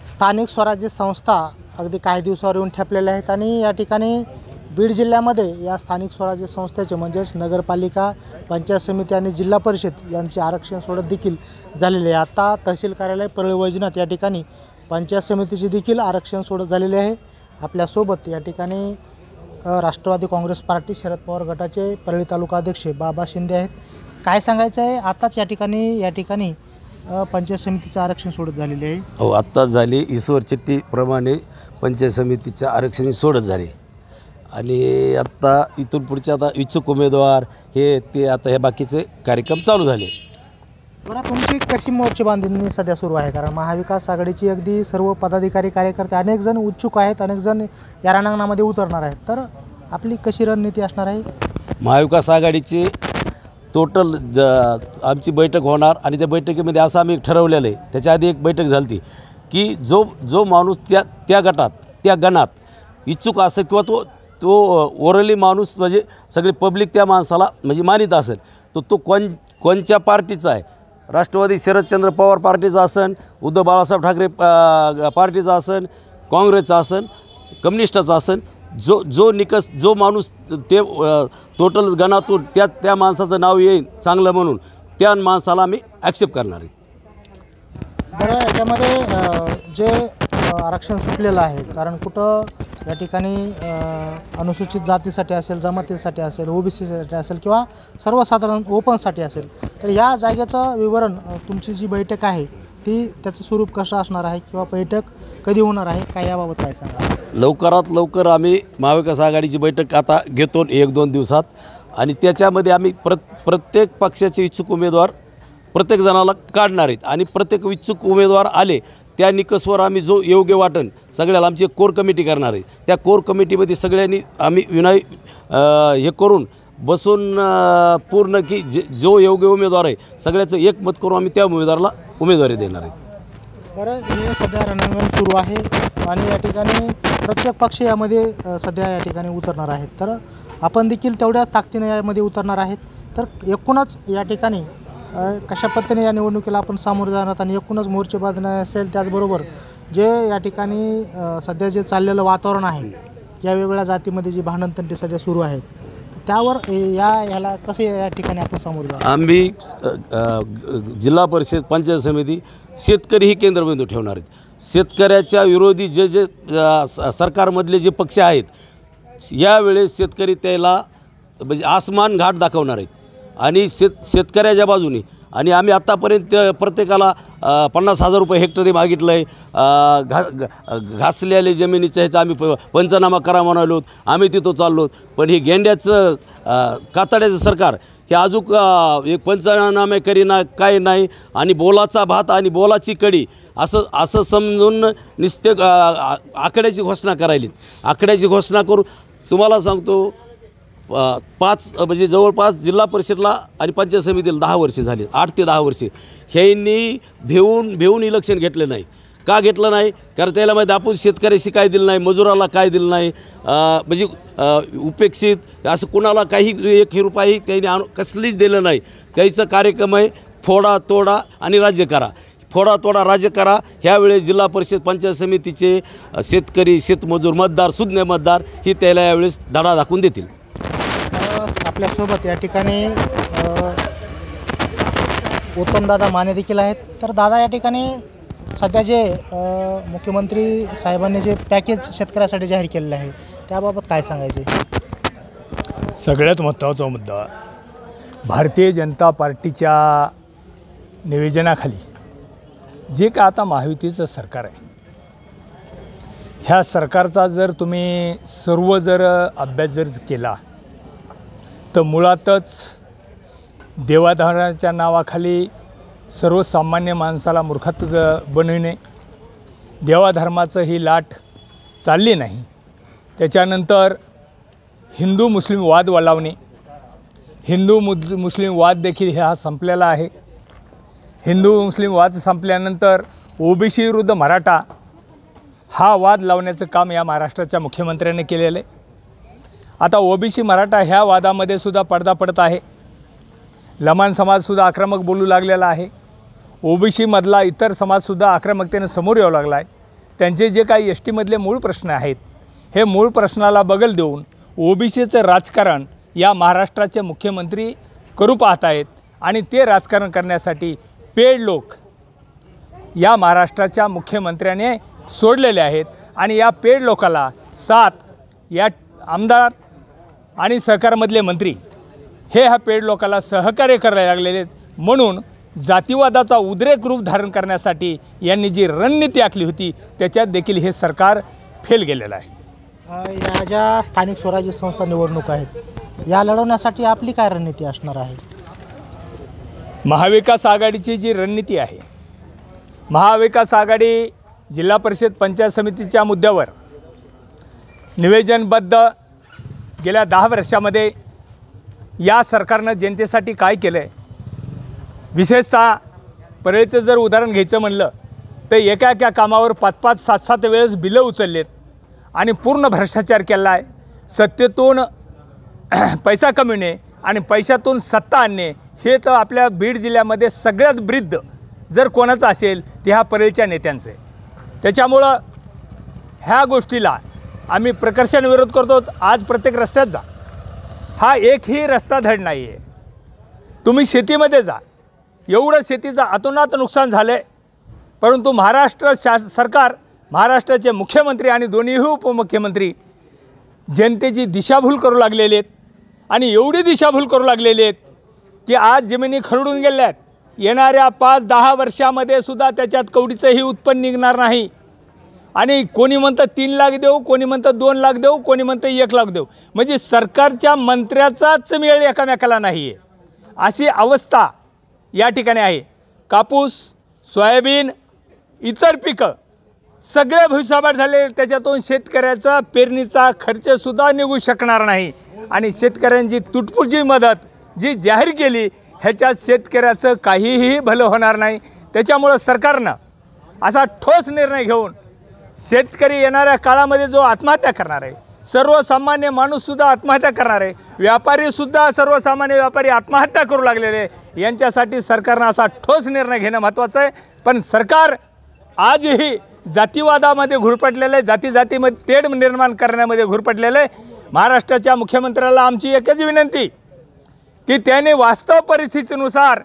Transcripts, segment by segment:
स्थानिक स्वराज्य संस्था अगदी काही दिवसावर येऊन ठेपलेल्या आहेत आणि या ठिकाणी बीड जिल्ह्यामध्ये या स्थानिक स्वराज्य संस्थेचे म्हणजेच नगरपालिका, पंचायत समिती आणि जिल्हा परिषद यांचे आरक्षण सोडत देखील झालेले आहे। आता तहसील कार्यालय परळी वैजनाथ या ठिकाणी पंचायत समितीचे देखील आरक्षण सोडत झालेले आहे। आपल्यासोबत या ठिकाणी राष्ट्रवादी काँग्रेस पार्टी शरद पवार गटाचे परळी तालुका अध्यक्ष बाबा शिंदे आहेत। काय सांगायचं आहे, आताच या ठिकाणी पंचायत समितीचं आरक्षण सोडत झालेले आहे। हो, आत्ताच झाली। ईश्वर चिठ्ठीप्रमाणे पंचायत समितीचं आरक्षण सोडत झाले आणि आत्ता इथून पुढचे आता इच्छुक उमेदवार ते आता हे बाकीचे कार्यक्रम चालू झाले। बरं, तुमची कशी मोर्चे बांधणी सध्या सुरू आहे? कारण महाविकास आघाडीची अगदी सर्व पदाधिकारी कार्यकर्ते अनेक जण उत्सुक आहेत, अनेक जण या रणांगणामध्ये उतरणार आहेत, तर आपली कशी रणनीती असणार आहे? महाविकास आघाडीची टोटल आमची बैठक होणार आणि त्या बैठकीमध्ये असं आम्ही ठरवलेलं आहे। त्याच्या आधी एक बैठक झाली की जो माणूस त्या गटात त्या गणात इच्छुक असेल किंवा तो ओरली माणूस म्हणजे सगळी पब्लिक त्या माणसाला म्हणजे मानित असेल तो कोणत्या पार्टीचा आहे, राष्ट्रवादी शरदचंद्र पवार पार्टीचा असेल, उद्धव बाळासाहेब ठाकरे पार्टीचा असेल, काँग्रेसचा असेल, कम्युनिस्टाचा असेल, जो माणूस ते टोटल गणातून त्या माणसाचं नाव येईल चांगलं म्हणून त्या माणसाला आम्ही ॲक्सेप्ट करणार आहे। बरं, याच्यामध्ये जे आरक्षण सुटलेलं आहे, कारण कुठं या ठिकाणी अनुसूचित जातीसाठी असेल, जमातीसाठी असेल, ओबीसीसाठी असेल किंवा सर्वसाधारण ओपनसाठी असेल, तर या जागेचं विवरण तुमची जी बैठक आहे ती त्याचं स्वरूप कसं असणार आहे किंवा बैठक कधी होणार आहे, काय याबाबत काय सांगा? लवकरात लवकर आम्ही महाविकास आघाडीची बैठक आता घेतो 1-2 दिवसात आणि त्याच्यामध्ये आम्ही प्रत्येक पक्षाचे इच्छुक उमेदवार प्रत्येक जणाला काढणार आहेत आणि प्रत्येक इच्छुक उमेदवार आले त्या निकषवर आम्ही जो योग्य वाटन सगळ्याला आमची एक कोर कमिटी करणार आहे। त्या कोर कमिटीमध्ये सगळ्यांनी आम्ही हे करून बसून पूर्ण की जो योग्य उमेदवार आहे सगळ्याचं एकमत करून आम्ही त्या उमेदवाराला उमेदवारी देणार आहे। बरं, हे सध्या रणांगण सुरू आहे आणि या ठिकाणी प्रत्येक पक्ष यामध्ये सध्या या ठिकाणी उतरणार आहेत, तर आपण देखील तेवढ्या ताकदीने यामध्ये उतरणार आहेत। तर एकूणच या ठिकाणी कशा पद्धतीने या निवडणुकीला आपण सामोरे जाणार आणि एकूणच मोर्चे बांधणे असेल, त्याचबरोबर जे या ठिकाणी सध्या जे चाललेलं वातावरण आहे, या वेगवेगळ्या जातीमध्ये जी भांडणतंटी सध्या सुरू आहेत, त्यावर याला कसे या ठिकाणी आपण सामोरे जाऊ? आम्ही जिल्हा परिषद, पंचायत समिती, शेतकरी ही केंद्रबिंदू ठेवणार आहेत। शेतकऱ्याच्या विरोधी जे सरकारमधले जे पक्ष आहेत यावेळेस शेतकरी त्याला म्हणजे आसमान घाट दाखवणार आहेत आणि शेतकऱ्याच्या बाजूने। आणि आम्ही आत्तापर्यंत प्रत्येकाला 50,000 रुपये हेक्टरी मागितलं आहे। घासलेल्या जमिनीचं ह्याचं आम्ही पंचनामा करा म्हणालो, आम्ही तिथं चाललो, पण हे गेंड्याचं कातड्याचं सरकार हे अजून एक पंचनामे करीना, काय नाही, आणि बोलाचा भात आणि बोलाची कडी असं समजून नुसते आकड्याची घोषणा करायली। आकड्याची घोषणा करून तुम्हाला सांगतो 5 म्हणजे जवळपास जिल्हा परिषदला आणि पंचायत समितीला 10 वर्षे झाली, 8 ते 10 वर्षे ह्यांनी भेऊन इलेक्शन घेतलं नाही। का घेतलं नाही? कारण त्याला माहिती आपण शेतकऱ्याशी काय दिलं नाही, मजुराला काय दिलं नाही, म्हणजे उपेक्षित असं कुणाला काही 1 रुपयाही त्यांनी कसलीच दिलं नाही। त्याचा कार्यक्रम आहे फोडा तोडा आणि राज्य करा, फोडा तोडा राज्य करा। ह्यावेळेस जिल्हा परिषद पंचायत समितीचे शेतकरी, शेतमजूर, मतदार, सुज्ञ मतदार ही त्याला यावेळेस धडा दाखवून देतील। आपल्यासोबत या ठिकाणी उत्तमदादा माने देखील आहेत। तर दादा, या ठिकाणी सध्या जे मुख्यमंत्री साहेबांनी जे पॅकेज शेतकऱ्यासाठी जाहीर केलेलं आहे त्याबाबत काय सांगायचे? सगळ्यात महत्त्वाचा मुद्दा, भारतीय जनता पार्टीच्या नियोजनाखाली जे का आता महायुतीचं सरकार आहे, ह्या सरकारचा जर तुम्ही सर्व अभ्यास जर केला तर मुळातच देवाधर्माच्या नावाखाली सर्वसामान्य माणसाला मूर्खात बनविणे, देवाधर्माचं ही लाट चालली नाही, त्याच्यानंतर हिंदू मुस्लिम वाद वळवणे, हिंदू मुस्लिम वाद देखील हा संपलेला आहे। हिंदू मुस्लिम वाद संपल्यानंतर ओबीसी विरुद्ध मराठा हा वाद लावण्याचं काम या महाराष्ट्राच्या मुख्यमंत्र्यांनी केलेलं आहे। आता ओबीसी मराठा ह्या वादामध्ये सुद्धा पडदा पडत आहे। लमाण समाजसुद्धा आक्रमक बोलू लागलेला आहे। ओबीसी मधला इतर समाजसुद्धा आक्रमकतेने समोर येऊ लागला आहे। त्यांचे जे काही एस टीमधले मूळ प्रश्न आहेत हे मूळ प्रश्नाला बगल देऊन ओबीसीचं राजकारण या महाराष्ट्राचे मुख्यमंत्री करू पाहत आहेत आणि ते राजकारण करण्यासाठी पेड लोक या महाराष्ट्राच्या मुख्यमंत्र्याने सोडलेले आहेत आणि या पेड लोकाला साथ या आमदार आणि सहकारमधले मंत्री हे ह्या पेड लोकाला सहकार्य करायला लागलेले आहेत. म्हणून जातीवादाचा उद्रेक रूप धारण करण्यासाठी यांनी जी रणनीती आखली होती त्याच्यात देखील हे सरकार फेल गेलेलं आहे. या ज्या स्थानिक स्वराज्य संस्था निवडणूक आहेत या लढवण्यासाठी आपली काय रणनीती असणार आहे? महाविकास आघाडीची जी रणनीती आहे, महाविकास आघाडी जिल्हा परिषद पंचायत समितीच्या मुद्द्यावर निवेदनबद्ध गेल्या 10 वर्षामध्ये या सरकारनं जनतेसाठी काय केलं आहे, विशेषतः परळीचं जर उदाहरण घ्यायचं म्हणलं तर एका कामावर 5-5, 7-7 वेळेस बिलं उचललेत आणि पूर्ण भ्रष्टाचार केला आहे. सत्तेतून पैसा कमविणे आणि पैशातून सत्ता आणणे हे तर आपल्या बीड जिल्ह्यामध्ये सगळ्यात वृद्ध जर कोणाचं असेल ते ह्या परळीच्या नेत्यांचं आहे. त्याच्यामुळं ह्या गोष्टीला आम्ही प्रकर्षाने विरोध करतो. आज प्रत्येक रस्त्यात जा, हा एकही रस्ता धड नाही आहे. तुम्ही शेतीमध्ये जा, एवढं शेतीचं अतोनात नुकसान झालं आहे. परंतु महाराष्ट्र सरकार, महाराष्ट्राचे मुख्यमंत्री आणि दोन्हीही उपमुख्यमंत्री जनतेची दिशाभूल करू लागलेले आहेत आणि एवढी दिशाभूल करू लागलेले आहेत की आज जमिनी खरडून गेल्या आहेत. येणाऱ्या 5-10 वर्षामध्ये सुद्धा त्याच्यात कवडीचंही उत्पन्न निघणार नाही. आणि कोणी म्हणतं 3 लाख देऊ, कोणी म्हणतं 2 लाख देऊ, कोणी म्हणतं 1 लाख देऊ. म्हणजे सरकारच्या मंत्र्याचाच मेळ एकामेकाला नाही आहे, अशी अवस्था या ठिकाणी आहे. कापूस, सोयाबीन, इतर पिकं सगळे भुईसपाट झाले. त्याच्यातून शेतकऱ्याचा पेरणीचा खर्चसुद्धा निघू शकणार नाही आणि शेतकऱ्यांची तुटपुंजी मदत जी जाहीर केली ह्याच्यात शेतकऱ्याचं काहीही भलं होणार नाही. त्याच्यामुळं सरकारनं असा ठोस निर्णय घेऊन शेतकरी येणाऱ्या काळामध्ये जो आत्महत्या करणार आहे, सर्वसामान्य माणूससुद्धा आत्महत्या करणार आहे, व्यापारीसुद्धा सर्वसामान्य व्यापारी आत्महत्या करू लागलेले, यांच्यासाठी सरकारनं असा ठोस निर्णय घेणं महत्त्वाचं आहे. पण सरकार आजही जातीवादामध्ये घुरपटलेलं आहे, जातीमध्ये तेढ निर्माण करण्यामध्ये घुरपटलेलं आहे. महाराष्ट्राच्या मुख्यमंत्र्याला आमची एकच विनंती की त्याने वास्तव परिस्थितीनुसार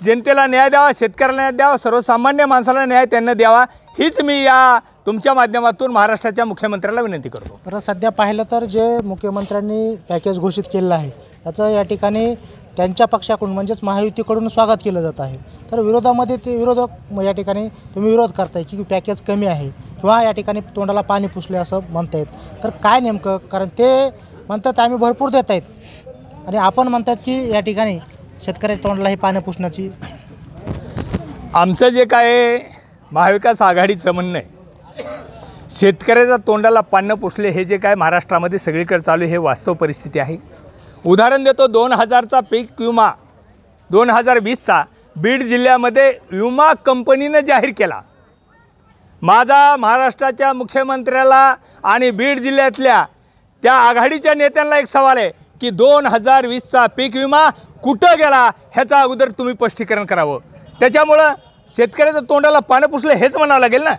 जनतेला न्याय द्यावा, शेतकऱ्याला न्याय द्यावा, सर्वसामान्य माणसाला न्याय त्यांना द्यावा, हीच मी या तुमच्या माध्यमातून महाराष्ट्राच्या मुख्यमंत्र्याला विनंती करतो. बरं, सध्या पाहिलं तर जे मुख्यमंत्र्यांनी पॅकेज घोषित केलेलं आहे याचं या ठिकाणी त्यांच्या पक्षाकडून म्हणजेच महायुतीकडून स्वागत केलं जात आहे. तर विरोधामध्ये ते विरोधक या ठिकाणी तुम्ही विरोध करताय की पॅकेज कमी आहे किंवा या ठिकाणी तोंडाला पाणी पुसले असं म्हणतायत. तर काय नेमकं, कारण ते म्हणतात आम्ही भरपूर देत आहेत आणि आपण म्हणतात की या ठिकाणी शेतकऱ्याच्या तोंडालाही पाणी पुसण्याची. आमचं जे काय महाविकास आघाडीचं म्हणणं आहे, शेतकऱ्याच्या तोंडाला पानं पुसले हे जे काय महाराष्ट्रामध्ये सगळीकडे चालू आहे हे वास्तव परिस्थिती आहे. उदाहरण देतो, 2000चा पीक विमा 2020चा बीड जिल्ह्यामध्ये विमा कंपनीनं जाहीर केला. माझा महाराष्ट्राच्या मुख्यमंत्र्याला आणि बीड जिल्ह्यातल्या त्या आघाडीच्या नेत्यांना एक सवाल आहे की 2020चा पीक विमा कुठं गेला ह्याचा अगोदर तुम्ही स्पष्टीकरण करावं. त्याच्यामुळं शेतकऱ्याचं तोंडाला पानं पुसलं हेच म्हणावं लागेल ना.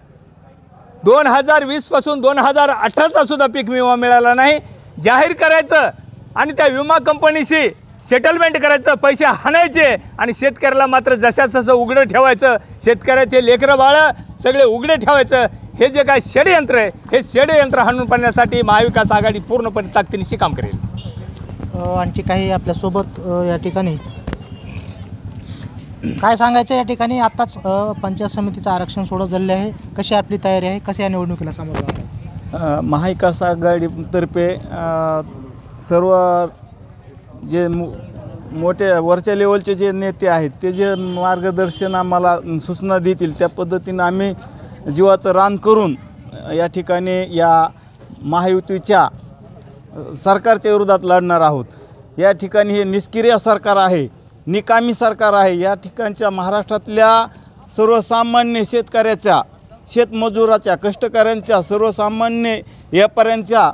2020पासून 2018चा सुद्धा पीक विमा मिळाला नाही. जाहीर करायचं आणि त्या विमा कंपनीशी सेटलमेंट करायचं, पैसे हाणायचे आणि शेतकऱ्याला मात्र जशाचं उघडं ठेवायचं, शेतकऱ्याचे लेकरं बाळं सगळे उघडे ठेवायचं. हे जे काय षडयंत्र आहे हे षडयंत्र हाणून पाडण्यासाठी महाविकास आघाडी पूर्णपणे ताकदीनिशी काम करेल. आणखी काही आपल्यासोबत या ठिकाणी काय सांगायचं या ठिकाणी? आत्ताच पंचायत समितीचं आरक्षण सोडत झालेलं आहे. कशी आपली तयारी आहे, कशी या निवडणुकीला सामोरं जाणार आहे? महाविकास आघाडीतर्फे सर्व जे मोठे वरच्या लेवलचे जे नेते आहेत ते जे मार्गदर्शन आम्हाला सूचना देतील त्या पद्धतीनं आम्ही जीवाचं रान करून या ठिकाणी या महायुतीच्या सरकारच्या विरोधात लढणार आहोत. या ठिकाणी हे निष्क्रिय सरकार आहे, निकामी सरकार आहे. या ठिकाणच्या महाराष्ट्रातल्या सर्वसामान्य शेतकऱ्याच्या, शेतमजुराच्या, कष्टकऱ्यांच्या, सर्वसामान्य व्यापाऱ्यांच्या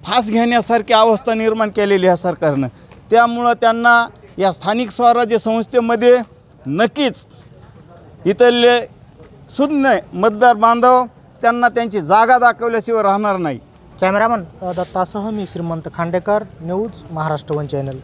फास घेण्यासारखी अवस्था निर्माण केलेली आहे सरकारनं. त्यामुळं त्यांना या स्थानिक स्वराज्य संस्थेमध्ये नक्कीच इथले सुज्ञ मतदार बांधव त्यांना त्यांची जागा दाखवल्याशिवाय राहणार नाही. कॅमेरामन दत्तासह मी श्रीमंत Khandekar, news Maharashtra one channel.